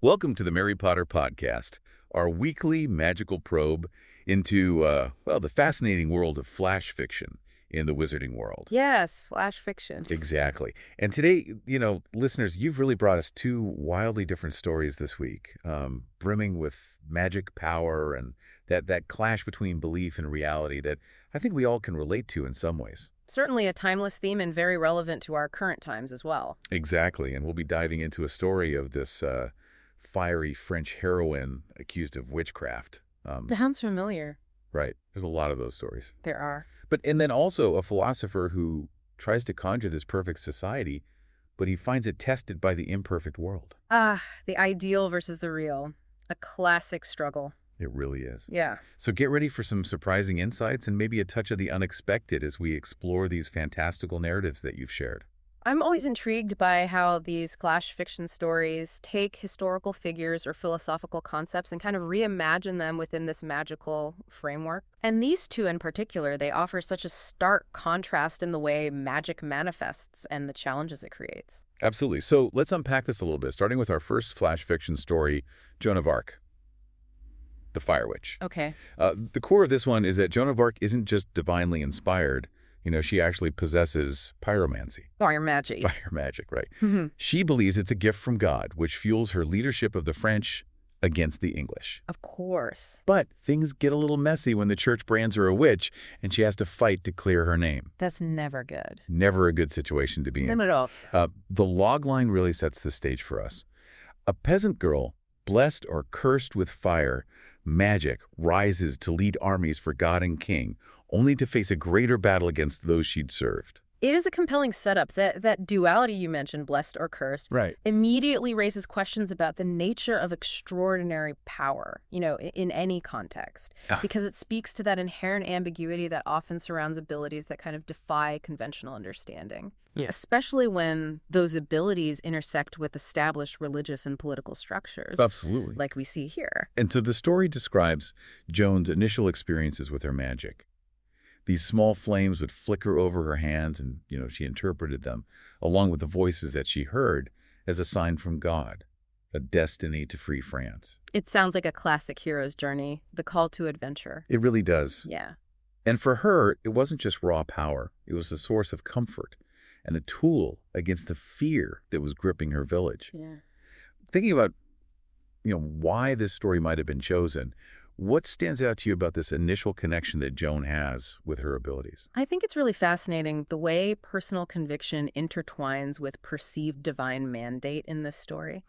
Welcome to the Mary Potter Podcast, our weekly magical probe into, the fascinating world of flash fiction in the wizarding world. Yes, flash fiction. Exactly. And today, listeners, you've really brought us two wildly different stories this week, brimming with magic, power, and that clash between belief and reality that I think we all can relate to in some ways. Certainly a timeless theme and very relevant to our current times as well. Exactly. And we'll be diving into a story of this fiery French heroine accused of witchcraft. Sounds familiar. Right. There's a lot of those stories. There are. And then also a philosopher who tries to conjure this perfect society, but he finds it tested by the imperfect world. The ideal versus the real. A classic struggle. It really is. Yeah. So get ready for some surprising insights and maybe a touch of the unexpected as we explore these fantastical narratives that you've shared. I'm always intrigued by how these flash fiction stories take historical figures or philosophical concepts and kind of reimagine them within this magical framework. And these two in particular, they offer such a stark contrast in the way magic manifests and the challenges it creates. Absolutely. So let's unpack this a little bit, starting with our first flash fiction story, Joan of Arc, the Fire Witch. Okay. The core of this one is that Joan of Arc isn't just divinely inspired. She actually possesses pyromancy. Fire magic. Fire magic, right. She believes it's a gift from God, which fuels her leadership of the French against the English. Of course. But things get a little messy when the church brands her a witch and she has to fight to clear her name. That's never good. Never a good situation to be in. Not at all. The logline really sets the stage for us. A peasant girl, blessed or cursed with fire, magic, rises to lead armies for God and King, only to face a greater battle against those she'd served. It is a compelling setup. That duality you mentioned, blessed or cursed, Right. immediately raises questions about the nature of extraordinary power, in any context, because it speaks to that inherent ambiguity that often surrounds abilities that kind of defy conventional understanding. Yeah. Especially when those abilities intersect with established religious and political structures. Absolutely. Like we see here. And so the story describes Joan's initial experiences with her magic. These small flames would flicker over her hands and, she interpreted them, along with the voices that she heard, as a sign from God, a destiny to free France. It sounds like a classic hero's journey, the call to adventure. It really does. Yeah. And for her, it wasn't just raw power. It was a source of comfort and a tool against the fear that was gripping her village. Yeah. Thinking about, why this story might have been chosen, what stands out to you about this initial connection that Joan has with her abilities? I think it's really fascinating the way personal conviction intertwines with perceived divine mandate in this story.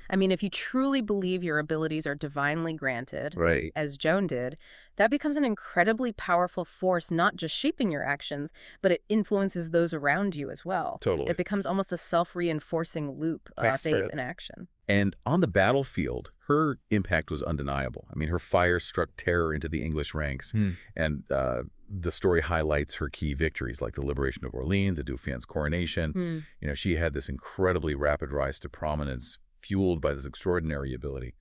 I mean, if you truly believe your abilities are divinely granted, right, as Joan did, that becomes an incredibly powerful force, not just shaping your actions, but it influences those around you as well. Totally. It becomes almost a self-reinforcing loop of faith in action. And on the battlefield, her impact was undeniable. I mean, her fire struck terror into the English ranks, and the story highlights her key victories, like the liberation of Orleans, the Dauphin's coronation. She had this incredibly rapid rise to prominence, fueled by this extraordinary ability.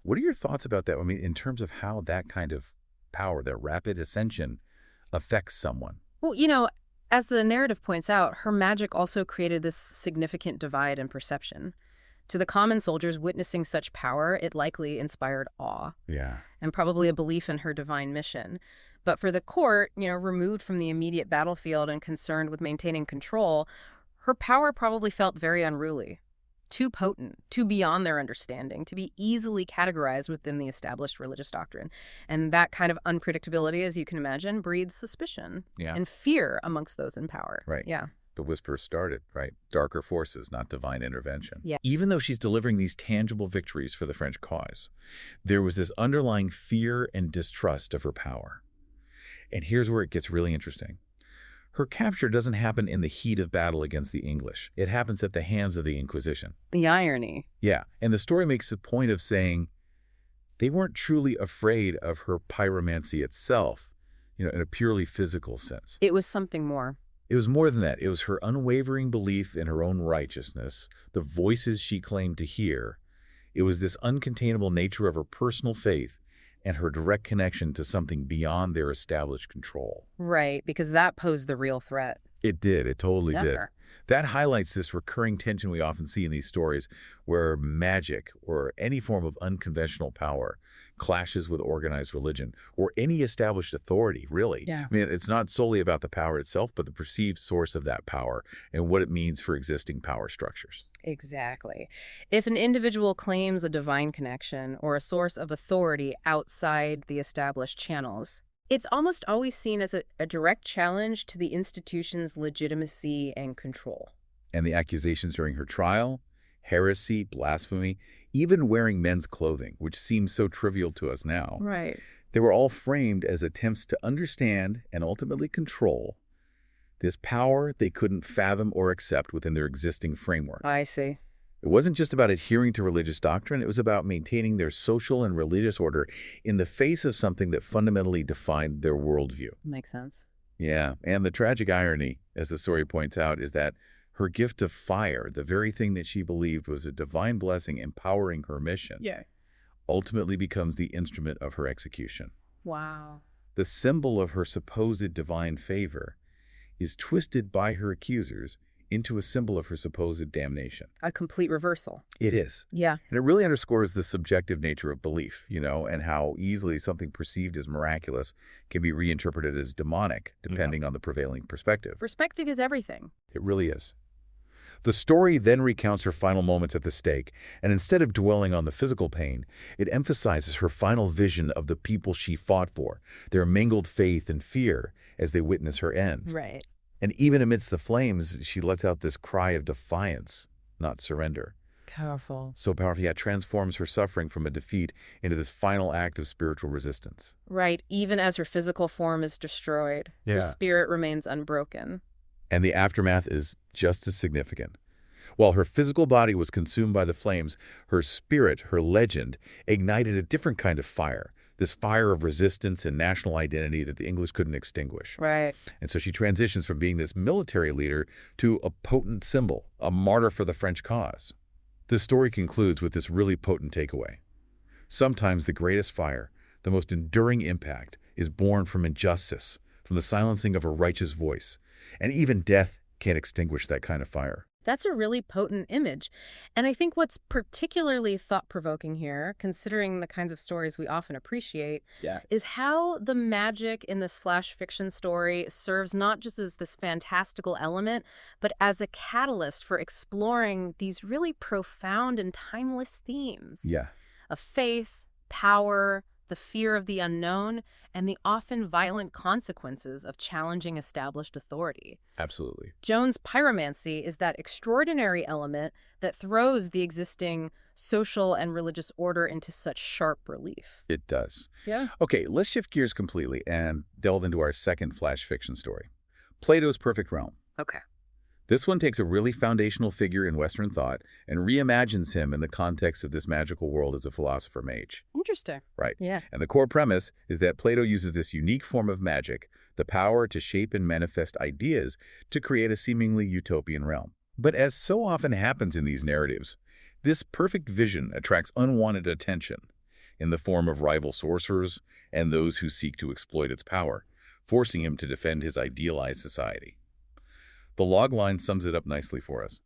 What are your thoughts about that? I mean, in terms of how that kind of power, that rapid ascension, affects someone? Well, as the narrative points out, her magic also created this significant divide in perception. To the common soldiers witnessing such power, it likely inspired awe. Yeah. And probably a belief in her divine mission. But for the court, removed from the immediate battlefield and concerned with maintaining control, her power probably felt very unruly. Too potent, too beyond their understanding, to be easily categorized within the established religious doctrine. And that kind of unpredictability, as you can imagine, breeds suspicion and fear amongst those in power. Right. Yeah. The whispers started, right? Darker forces, not divine intervention. Yeah. Even though she's delivering these tangible victories for the French cause, there was this underlying fear and distrust of her power. And here's where it gets really interesting. Her capture doesn't happen in the heat of battle against the English. It happens at the hands of the Inquisition. The irony. Yeah, and the story makes a point of saying they weren't truly afraid of her pyromancy itself, in a purely physical sense. It was something more. It was more than that. It was her unwavering belief in her own righteousness, the voices she claimed to hear. It was this uncontainable nature of her personal faith and her direct connection to something beyond their established control. Right, because that posed the real threat. It did. It totally did. That highlights this recurring tension we often see in these stories where magic or any form of unconventional power clashes with organized religion or any established authority, really. Yeah. I mean, it's not solely about the power itself, but the perceived source of that power and what it means for existing power structures. Exactly. If an individual claims a divine connection or a source of authority outside the established channels, it's almost always seen as a direct challenge to the institution's legitimacy and control. And the accusations during her trial, heresy, blasphemy, even wearing men's clothing, which seems so trivial to us now, Right. they were all framed as attempts to understand and ultimately control this power they couldn't fathom or accept within their existing framework. I see. It wasn't just about adhering to religious doctrine, it was about maintaining their social and religious order in the face of something that fundamentally defined their worldview. Makes sense. Yeah, and the tragic irony, as the story points out, is that her gift of fire, the very thing that she believed was a divine blessing empowering her mission, ultimately becomes the instrument of her execution. Wow. The symbol of her supposed divine favor is twisted by her accusers into a symbol of her supposed damnation. A complete reversal. It is. Yeah. And it really underscores the subjective nature of belief, and how easily something perceived as miraculous can be reinterpreted as demonic, depending on the prevailing perspective. Perspective is everything. It really is. The story then recounts her final moments at the stake, and instead of dwelling on the physical pain, it emphasizes her final vision of the people she fought for, their mingled faith and fear as they witness her end. Right. And even amidst the flames, she lets out this cry of defiance, not surrender. Powerful. So powerful, yeah, transforms her suffering from a defeat into this final act of spiritual resistance. Right. Even as her physical form is destroyed, her spirit remains unbroken. And the aftermath is just as significant. While her physical body was consumed by the flames, her spirit, her legend, ignited a different kind of fire, this fire of resistance and national identity that the English couldn't extinguish. Right. And so she transitions from being this military leader to a potent symbol, a martyr for the French cause. This story concludes with this really potent takeaway. Sometimes the greatest fire, the most enduring impact, is born from injustice, from the silencing of a righteous voice. And even death can't extinguish that kind of fire. That's a really potent image. And I think what's particularly thought-provoking here, considering the kinds of stories we often appreciate, is how the magic in this flash fiction story serves not just as this fantastical element, but as a catalyst for exploring these really profound and timeless themes. Yeah. Of faith, power, the fear of the unknown, and the often violent consequences of challenging established authority. Absolutely. Joan's pyromancy is that extraordinary element that throws the existing social and religious order into such sharp relief. It does. Yeah. Okay, let's shift gears completely and delve into our second flash fiction story, Plato's Perfect Realm. Okay. This one takes a really foundational figure in Western thought and reimagines him in the context of this magical world as a philosopher mage. Interesting. Right. Yeah. And the core premise is that Plato uses this unique form of magic, the power to shape and manifest ideas, to create a seemingly utopian realm. But as so often happens in these narratives, this perfect vision attracts unwanted attention in the form of rival sorcerers and those who seek to exploit its power, forcing him to defend his idealized society. The logline sums it up nicely for us.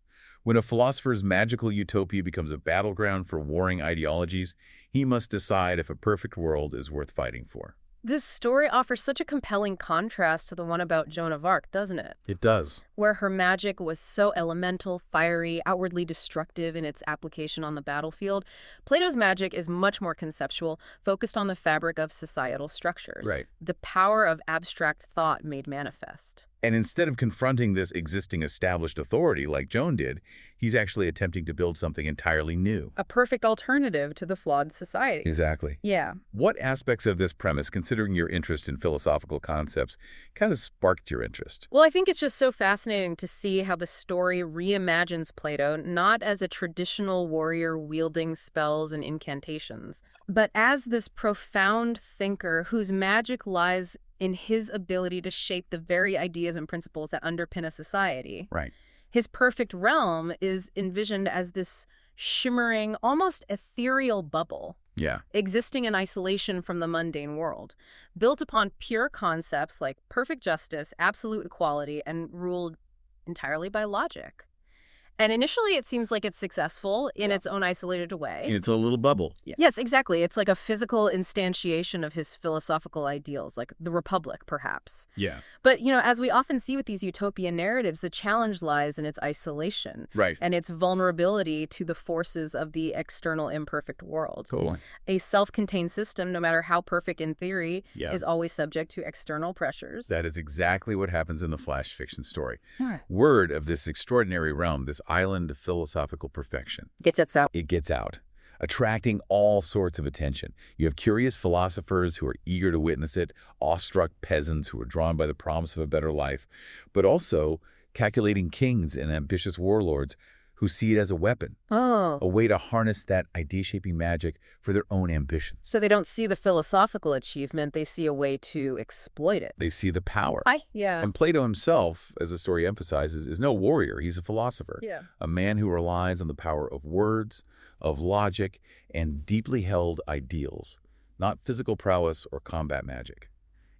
When a philosopher's magical utopia becomes a battleground for warring ideologies, he must decide if a perfect world is worth fighting for. This story offers such a compelling contrast to the one about Joan of Arc, doesn't it? It does. Where her magic was so elemental, fiery, outwardly destructive in its application on the battlefield. Plato's magic is much more conceptual, focused on the fabric of societal structures. Right. The power of abstract thought made manifest. And instead of confronting this existing established authority like Joan did, he's actually attempting to build something entirely new. A perfect alternative to the flawed society. Exactly. Yeah. What aspects of this premise, considering your interest in philosophical concepts, kind of sparked your interest? Well, I think it's just so fascinating to see how the story reimagines Plato not as a traditional warrior wielding spells and incantations, but as this profound thinker whose magic lies in his ability to shape the very ideas and principles that underpin a society. Right. His perfect realm is envisioned as this shimmering, almost ethereal bubble. Yeah. Existing in isolation from the mundane world, built upon pure concepts like perfect justice, absolute equality, and ruled entirely by logic. And initially, it seems like it's successful in its own isolated way. It's a little bubble. Yes, exactly. It's like a physical instantiation of his philosophical ideals, like the Republic, perhaps. Yeah. But, as we often see with these utopian narratives, the challenge lies in its isolation. Right. And its vulnerability to the forces of the external imperfect world. Totally. A self-contained system, no matter how perfect in theory, is always subject to external pressures. That is exactly what happens in the flash fiction story. Right. Word of this extraordinary realm, this island of philosophical perfection. Gets out. It gets out, attracting all sorts of attention. You have curious philosophers who are eager to witness it, awestruck peasants who are drawn by the promise of a better life, but also calculating kings and ambitious warlords who see it as a weapon, a way to harness that idea-shaping magic for their own ambitions. So they don't see the philosophical achievement, they see a way to exploit it. They see the power. Yeah. And Plato himself, as the story emphasizes, is no warrior. He's a philosopher. Yeah. A man who relies on the power of words, of logic, and deeply held ideals, not physical prowess or combat magic.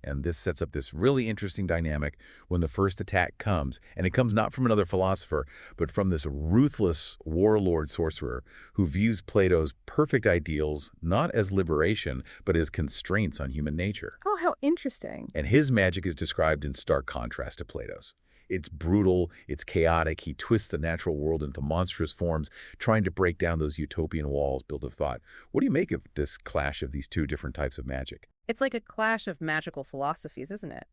And this sets up this really interesting dynamic when the first attack comes, and it comes not from another philosopher, but from this ruthless warlord sorcerer who views Plato's perfect ideals not as liberation, but as constraints on human nature. Oh, how interesting. And his magic is described in stark contrast to Plato's. It's brutal, it's chaotic, he twists the natural world into monstrous forms, trying to break down those utopian walls built of thought. What do you make of this clash of these two different types of magic? It's like a clash of magical philosophies, isn't it?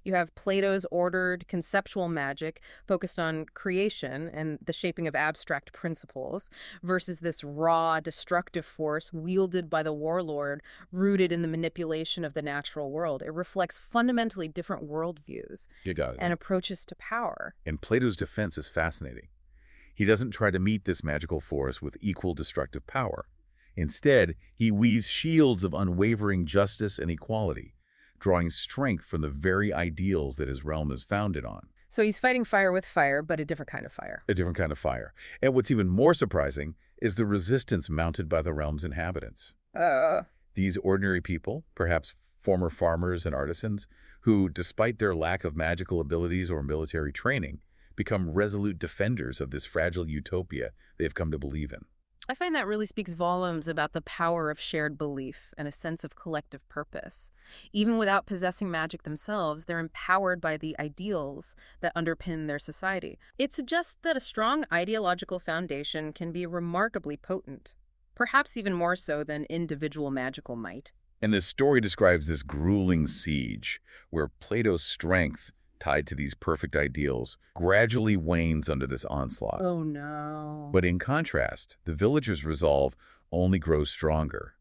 You have Plato's ordered conceptual magic focused on creation and the shaping of abstract principles versus this raw, destructive force wielded by the warlord rooted in the manipulation of the natural world. It reflects fundamentally different worldviews and approaches to power. And Plato's defense is fascinating. He doesn't try to meet this magical force with equal destructive power. Instead, he weaves shields of unwavering justice and equality, drawing strength from the very ideals that his realm is founded on. So he's fighting fire with fire, but a different kind of fire. A different kind of fire. And what's even more surprising is the resistance mounted by the realm's inhabitants. These ordinary people, perhaps former farmers and artisans, who, despite their lack of magical abilities or military training, become resolute defenders of this fragile utopia they've come to believe in. I find that really speaks volumes about the power of shared belief and a sense of collective purpose. Even without possessing magic themselves, they're empowered by the ideals that underpin their society. It suggests that a strong ideological foundation can be remarkably potent, perhaps even more so than individual magical might. And this story describes this grueling siege where Plato's strength, tied to these perfect ideals, gradually wanes under this onslaught. Oh, no. But in contrast, the villagers' resolve only grows stronger.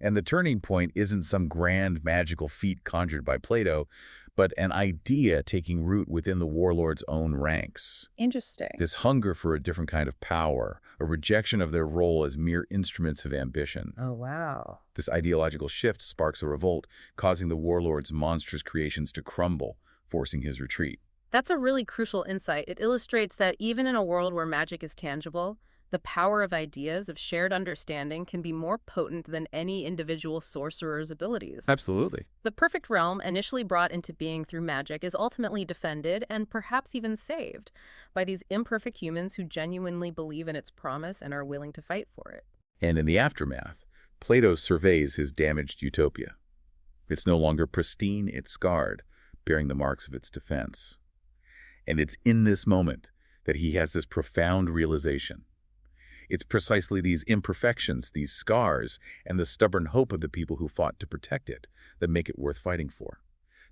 And the turning point isn't some grand magical feat conjured by Plato, but an idea taking root within the warlord's own ranks. Interesting. This hunger for a different kind of power, a rejection of their role as mere instruments of ambition. Oh, wow. This ideological shift sparks a revolt, causing the warlord's monstrous creations to crumble, forcing his retreat. That's a really crucial insight. It illustrates that even in a world where magic is tangible, the power of ideas, of shared understanding, can be more potent than any individual sorcerer's abilities. Absolutely. The perfect realm, initially brought into being through magic, is ultimately defended and perhaps even saved by these imperfect humans who genuinely believe in its promise and are willing to fight for it. And in the aftermath, Plato surveys his damaged utopia. It's no longer pristine, it's scarred, bearing the marks of its defense. And it's in this moment that he has this profound realization. It's precisely these imperfections, these scars, and the stubborn hope of the people who fought to protect it that make it worth fighting for.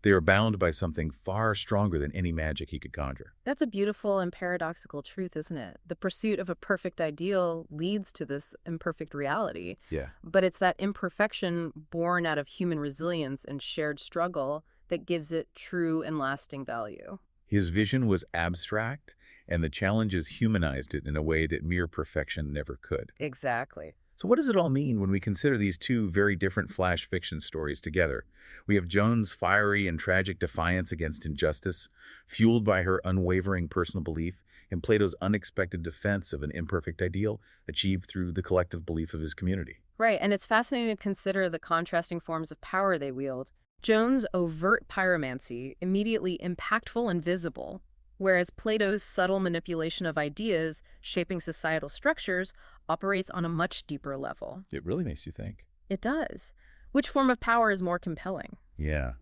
They are bound by something far stronger than any magic he could conjure. That's a beautiful and paradoxical truth, isn't it? The pursuit of a perfect ideal leads to this imperfect reality. Yeah. But it's that imperfection born out of human resilience and shared struggle that gives it true and lasting value. His vision was abstract, and the challenges humanized it in a way that mere perfection never could. Exactly. So what does it all mean when we consider these two very different flash fiction stories together? We have Joan's fiery and tragic defiance against injustice, fueled by her unwavering personal belief, and Plato's unexpected defense of an imperfect ideal, achieved through the collective belief of his community. Right, and it's fascinating to consider the contrasting forms of power they wield. Joan's overt pyromancy, immediately impactful and visible, whereas Plato's subtle manipulation of ideas, shaping societal structures, operates on a much deeper level. It really makes you think. It does. Which form of power is more compelling? Yeah.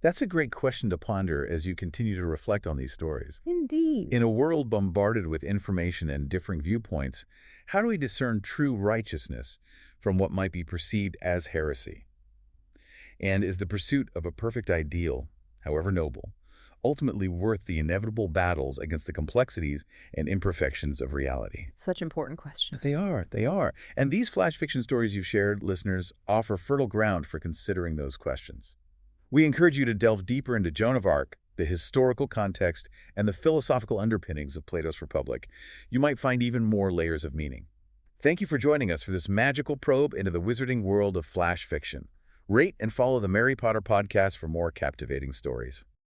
That's a great question to ponder as you continue to reflect on these stories. Indeed. In a world bombarded with information and differing viewpoints, how do we discern true righteousness from what might be perceived as heresy? And is the pursuit of a perfect ideal, however noble, ultimately worth the inevitable battles against the complexities and imperfections of reality? Such important questions. They are. And these flash fiction stories you've shared, listeners, offer fertile ground for considering those questions. We encourage you to delve deeper into Joan of Arc, the historical context, and the philosophical underpinnings of Plato's Republic. You might find even more layers of meaning. Thank you for joining us for this magical probe into the wizarding world of flash fiction. Rate and follow the Mary Potter podcast for more captivating stories.